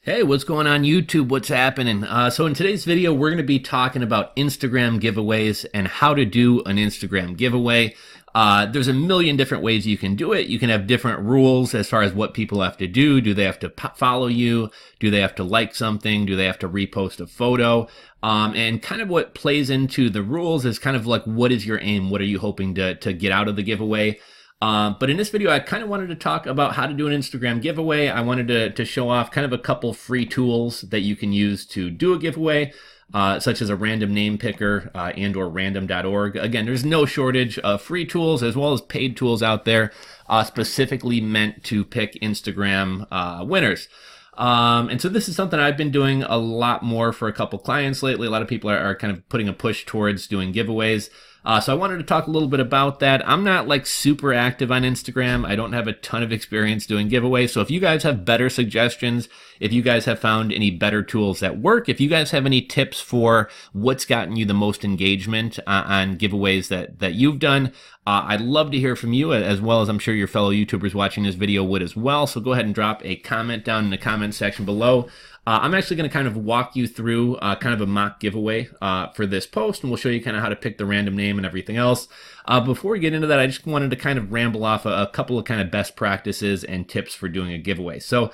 Hey, what's going on YouTube? What's happening? So in today's video, we're going to be talking about Instagram giveaways and how to do an Instagram giveaway. There's a million different ways you can do it. You can have different rules as far as what people have to do. Do they have to follow you? Do they have to like something? Do they have to repost a photo? And kind of what plays into the rules is kind of like, what is your aim? What are you hoping to get out of the giveaway? But in this video, I kind of wanted to talk about how to do an Instagram giveaway. I wanted to show off kind of a couple free tools that you can use to do a giveaway, such as a random name picker and or random.org. Again, there's no shortage of free tools as well as paid tools out there specifically meant to pick Instagram winners. And so this is something I've been doing a lot more for a couple clients lately. A lot of people are kind of putting a push towards doing giveaways. So I wanted to talk a little bit about that. I'm not like super active on Instagram. I don't have a ton of experience doing giveaways. So if you guys have better suggestions, if you guys have found any better tools that work, if you guys have any tips for what's gotten you the most engagement on giveaways that you've done, I'd love to hear from you, as well as I'm sure your fellow YouTubers watching this video would as well. So go ahead and drop a comment down in the comment section below. I'm actually going to kind of walk you through kind of a mock giveaway for this post, and we'll show you kind of how to pick the random name and everything else. Before we get into that, I just wanted to kind of ramble off a couple of kind of best practices and tips for doing a giveaway. So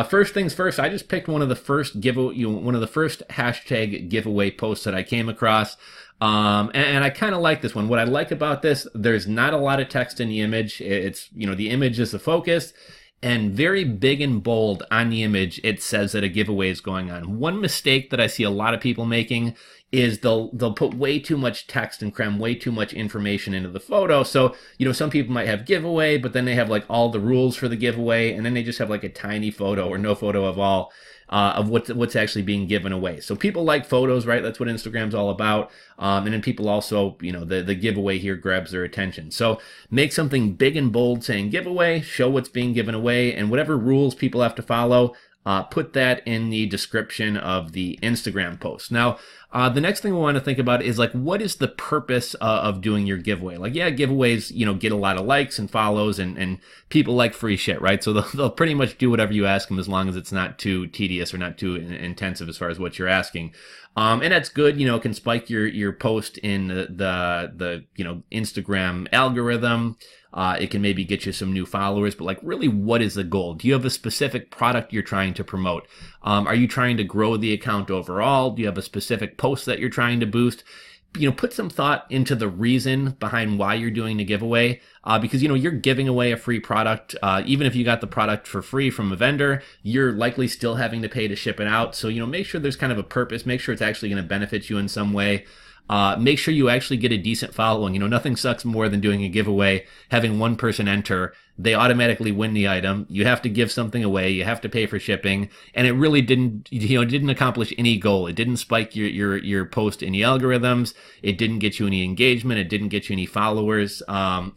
first things first, I just picked one of the first one of the first hashtag giveaway posts that I came across. And I kind of like this one. What I like about this, there's not a lot of text in the image. It's, the image is the focus. And very big and bold on the image, it says that a giveaway is going on. One mistake that I see a lot of people making is they'll put way too much text and cram way too much information into the photo. So, some people might have giveaway, but then they have like all the rules for the giveaway, and then they just have like a tiny photo or no photo of all. Of what's actually being given away. So people like photos, right? That's what Instagram's all about. And then people also, the giveaway here grabs their attention. So make something big and bold saying giveaway, show what's being given away, and whatever rules people have to follow, put that in the description of the Instagram post. Now, the next thing we want to think about is like, what is the purpose of doing your giveaway? Like, yeah, giveaways, get a lot of likes and follows, and people like free shit, right? So they'll pretty much do whatever you ask them as long as it's not too tedious or not too intensive as far as what you're asking. And that's good, it can spike your post in the Instagram algorithm. It can maybe get you some new followers, but like, really, what is the goal? Do you have a specific product you're trying to promote? Are you trying to grow the account overall? Do you have a specific post that you're trying to boost? Put some thought into the reason behind why you're doing the giveaway, because, you're giving away a free product. Even if you got the product for free from a vendor, you're likely still having to pay to ship it out. So, make sure there's kind of a purpose, make sure it's actually going to benefit you in some way. Make sure you actually get a decent following. Nothing sucks more than doing a giveaway, having one person enter, they automatically win the item. You have to give something away. You have to pay for shipping. And it really didn't accomplish any goal. It didn't spike your post in the algorithms. It didn't get you any engagement. It didn't get you any followers.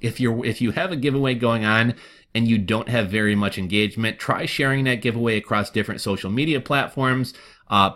If you have a giveaway going on and you don't have very much engagement, try sharing that giveaway across different social media platforms.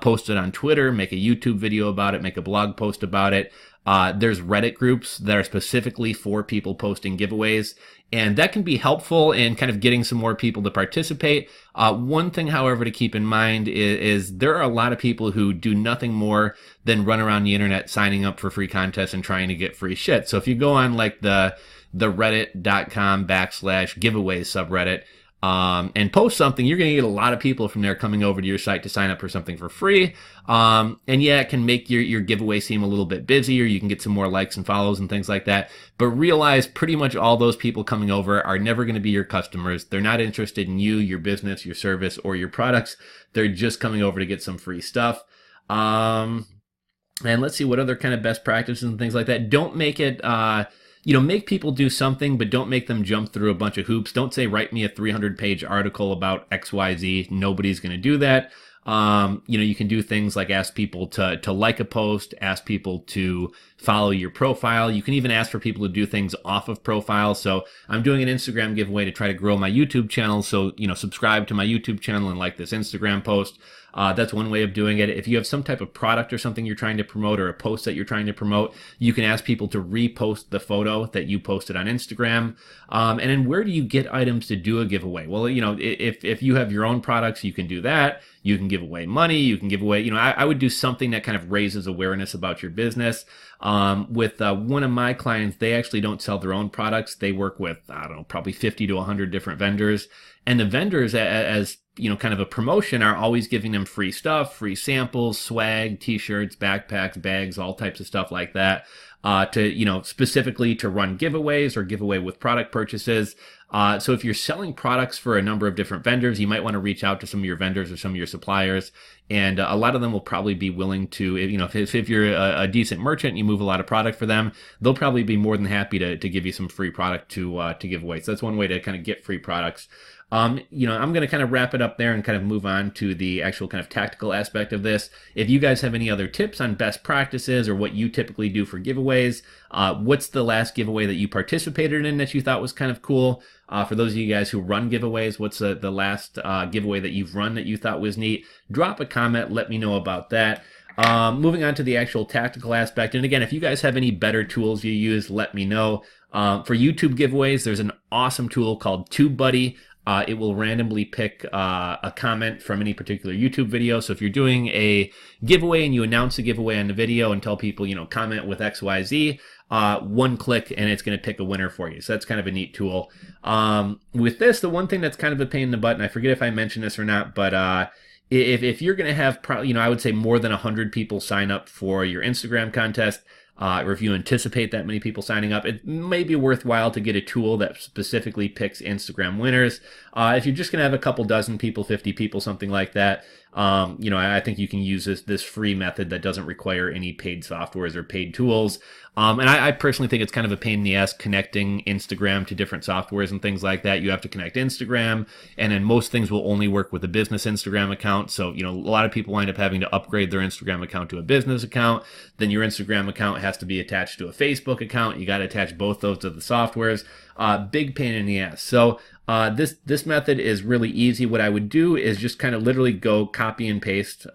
Post it on Twitter, make a YouTube video about it, make a blog post about it. There's Reddit groups that are specifically for people posting giveaways, and that can be helpful in kind of getting some more people to participate. One thing, however, to keep in mind is there are a lot of people who do nothing more than run around the internet signing up for free contests and trying to get free shit. So if you go on like the reddit.com/giveaways subreddit, and post something, you're going to get a lot of people from there coming over to your site to sign up for something for free. And yeah, it can make your giveaway seem a little bit busier. You can get some more likes and follows and things like that. But realize pretty much all those people coming over are never going to be your customers. They're not interested in you, your business, your service, or your products. They're just coming over to get some free stuff. And let's see what other kind of best practices and things like that. Don't make it, make people do something, but don't make them jump through a bunch of hoops. Don't say, write me a 300-page article about XYZ. Nobody's going to do that. You can do things like ask people to like a post, ask people to follow your profile. You can even ask for people to do things off of profile. So I'm doing an Instagram giveaway to try to grow my YouTube channel. So, subscribe to my YouTube channel and like this Instagram post. That's one way of doing it. If you have some type of product or something you're trying to promote, or a post that you're trying to promote, you can ask people to repost the photo that you posted on Instagram. And then where do you get items to do a giveaway? Well, if you have your own products, you can do that. You can give away money. You can give away, I would do something that kind of raises awareness about your business. With one of my clients, they actually don't sell their own products. They work with, I don't know, probably 50 to 100 different vendors. And the vendors, as kind of a promotion, are always giving them free stuff, free samples, swag, t-shirts, backpacks, bags, all types of stuff like that. To specifically to run giveaways or giveaway with product purchases. So if you're selling products for a number of different vendors, you might want to reach out to some of your vendors or some of your suppliers. And a lot of them will probably be willing to, if you're a decent merchant and you move a lot of product for them, they'll probably be more than happy to give you some free product to give away. So that's one way to kind of get free products. I'm going to kind of wrap it up there and kind of move on to the actual kind of tactical aspect of this. If you guys have any other tips on best practices or what you typically do for giveaways, what's the last giveaway that you participated in that you thought was kind of cool? For those of you guys who run giveaways, what's the last giveaway that you've run that you thought was neat? Drop a comment, let me know about that. Moving on to the actual tactical aspect. And again, if you guys have any better tools you use, let me know. For YouTube giveaways, there's an awesome tool called TubeBuddy. It will randomly pick a comment from any particular YouTube video. So if you're doing a giveaway and you announce a giveaway on the video and tell people, comment with XYZ, one click and it's going to pick a winner for you. So that's kind of a neat tool. With this, the one thing that's kind of a pain in the butt, and I forget if I mentioned this or not, but if you're going to have, I would say more than 100 people sign up for your Instagram contest, or if you anticipate that many people signing up, it may be worthwhile to get a tool that specifically picks Instagram winners. If you're just going to have a couple dozen people, 50 people, something like that, I think you can use this free method that doesn't require any paid softwares or paid tools. And I personally think it's kind of a pain in the ass connecting Instagram to different softwares and things like that. You have to connect Instagram, and then most things will only work with a business Instagram account. So, a lot of people wind up having to upgrade their Instagram account to a business account. Then your Instagram account has to be attached to a Facebook account. You got to attach both those to the softwares. Big pain in the ass. So this method is really easy. What I would do is just kind of literally go copy and paste.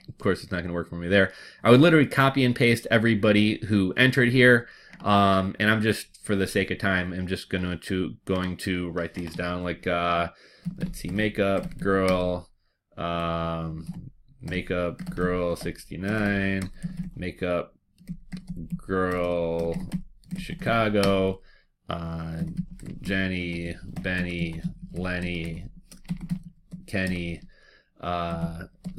Of course, it's not going to work for me there. I would literally copy and paste everybody who entered here. And I'm just, for the sake of time, I'm just going to write these down. Like, let's see, makeup girl 69, makeup girl Chicago, Jenny, Benny, Lenny, Kenny,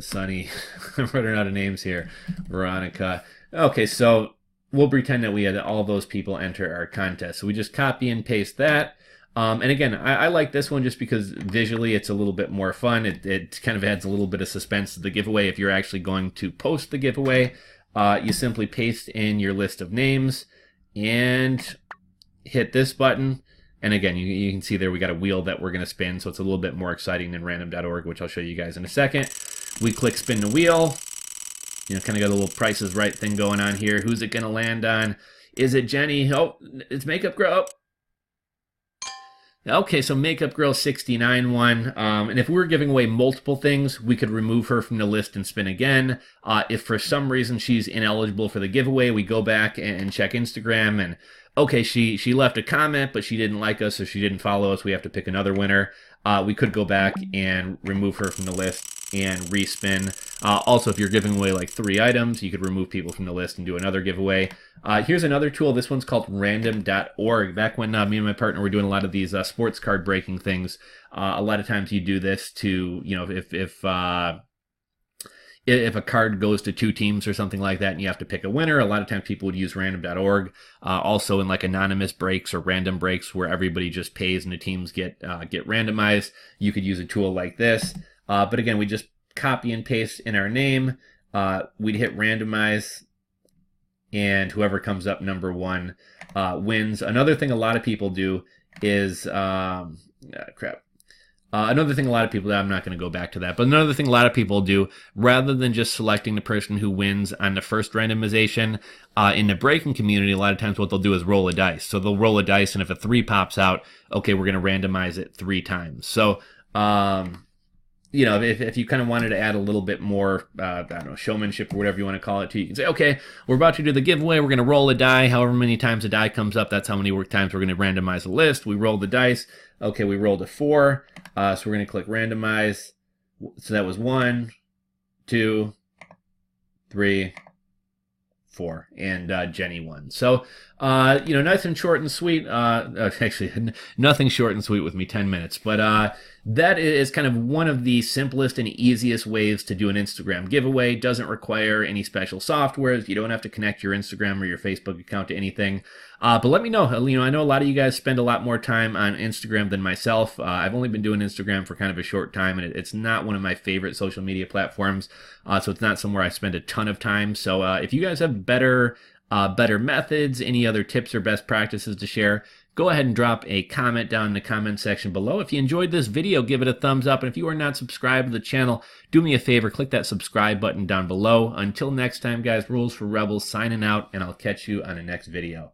Sunny. I'm running out of names here. Veronica. Okay, so we'll pretend that we had all those people enter our contest. So we just copy and paste that. And again, I like this one just because visually it's a little bit more fun. It kind of adds a little bit of suspense to the giveaway. If you're actually going to post the giveaway, you simply paste in your list of names and hit this button. And again, you can see there we got a wheel that we're going to spin, so it's a little bit more exciting than random.org, which I'll show you guys in a second. We click spin the wheel. Kind of got a little Price is Right thing going on here. Who's it going to land on? Is it Jenny? Oh, it's Makeup Girl. Okay, so Makeup Girl 69 won. And if we were giving away multiple things, we could remove her from the list and spin again. If for some reason she's ineligible for the giveaway, we go back and check Instagram, and okay, she left a comment, but she didn't like us, so she didn't follow us. We have to pick another winner. We could go back and remove her from the list and respin. Also, if you're giving away like 3 items, you could remove people from the list and do another giveaway. Here's another tool. This one's called random.org. Back when me and my partner were doing a lot of these sports card breaking things, a lot of times you do this to, if a card goes to 2 teams or something like that and you have to pick a winner, a lot of times people would use random.org. Also in like anonymous breaks or random breaks where everybody just pays and the teams get randomized, you could use a tool like this. But again, we just copy and paste in our name. We'd hit randomize, and whoever comes up number 1 wins. Another thing a lot of people do is, another thing a lot of people do, I'm not going to go back to that, but another thing a lot of people do, rather than just selecting the person who wins on the first randomization, in the breaking community, a lot of times what they'll do is roll a dice. So they'll roll a dice, and if a 3 pops out, okay, we're going to randomize it 3 times. So, you know, if you kind of wanted to add a little bit more, I don't know, showmanship or whatever you want to call it to, you can say, okay, we're about to do the giveaway. We're going to roll a die. However many times a die comes up, that's how many times we're going to randomize the list. We roll the dice. Okay, we rolled a 4. So we're going to click randomize. So that was 1, 2, 3, 4, and Jenny won. So, you know, nice and short and sweet. Actually, nothing short and sweet with me, 10 minutes. But that is kind of one of the simplest and easiest ways to do an Instagram giveaway. Doesn't require any special softwares. You don't have to connect your Instagram or your Facebook account to anything. But let me know. You know, I know a lot of you guys spend a lot more time on Instagram than myself. I've only been doing Instagram for kind of a short time, and it's not one of my favorite social media platforms. So it's not somewhere I spend a ton of time. So if you guys have better methods, any other tips or best practices to share, go ahead and drop a comment down in the comment section below. If you enjoyed this video, give it a thumbs up. And if you are not subscribed to the channel, do me a favor, click that subscribe button down below. Until next time, guys, Rules for Rebels signing out, and I'll catch you on the next video.